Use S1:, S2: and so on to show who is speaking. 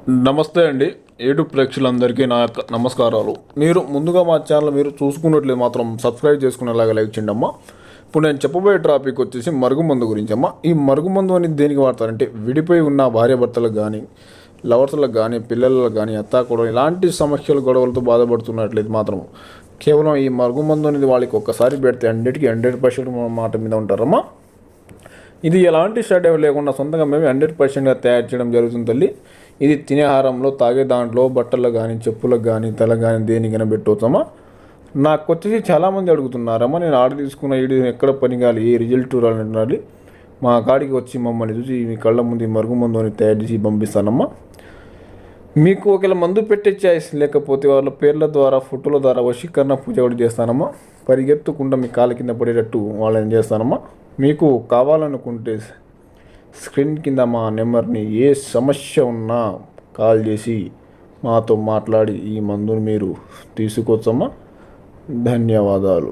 S1: నమస్తే అండి. యూట్యూబ్ ప్రేక్షకులందరికీ నా యొక్క నమస్కారాలు. మీరు ముందుగా మా ఛానల్ మీరు చూసుకున్నట్లయితే మాత్రం సబ్స్క్రైబ్ చేసుకునేలాగా లైక్ చేయండి అమ్మా. ఇప్పుడు నేను చెప్పబోయే టాపిక్ వచ్చేసి మరుగుమందు గురించి అమ్మా. ఈ మరుగుమందు అనేది దేనికి వాడతారంటే విడిపోయి ఉన్న భార్యాభర్తలకు కానీ, లవర్స్లకు కానీ, పిల్లలకు కానీ, అత్తాకోడలు ఇలాంటి సమస్యలు గొడవలతో బాధపడుతున్నట్లయితే మాత్రం కేవలం ఈ మరుగుమందు అనేది వాళ్ళకి ఒక్కసారి పెడితే 100% మాట మీద ఉంటారమ్మా. ఇది ఎలాంటి సైడ్ ఎఫెక్ట్ లేకుండా సొంతంగా మేము 100%గా తయారు చేయడం జరుగుతుంది తల్లి. ఇది తినే ఆహారంలో, తాగే దాంట్లో, బట్టలకు కానీ, చెప్పులకు కానీ, తలకు కానీ దేనికైనా పెట్టుకోవచ్చమ్మా. నాకు వచ్చేసి చాలామంది అడుగుతున్నారమ్మా, నేను ఆర్డర్ తీసుకున్న వీడియో ఎక్కడ పని కాలి, ఏ రిజల్ట్ రాలి, మా కాడికి వచ్చి మమ్మల్ని చూసి మీ కళ్ళ ముందు మరుగుమందు అని తయారు చేసి పంపిస్తానమ్మా. మీకు ఒకవేళ మందు పెట్టే ఛాయిస్ లేకపోతే వాళ్ళ పేర్ల ద్వారా, ఫోటోల ద్వారా వశీకరణ పూజ కూడా చేస్తానమ్మా. పరిగెత్తకుండా మీ కాళ్ళ కింద పడేటట్టు వాళ్ళని చేస్తానమ్మా. మీకు కావాలనుకుంటే స్క్రీన్ కింద మా నెంబర్ని ఏ సమస్య ఉన్నా కాల్ చేసి మాతో మాట్లాడి ఈ మందును మీరు తీసుకోవచ్చమ్మా. ధన్యవాదాలు.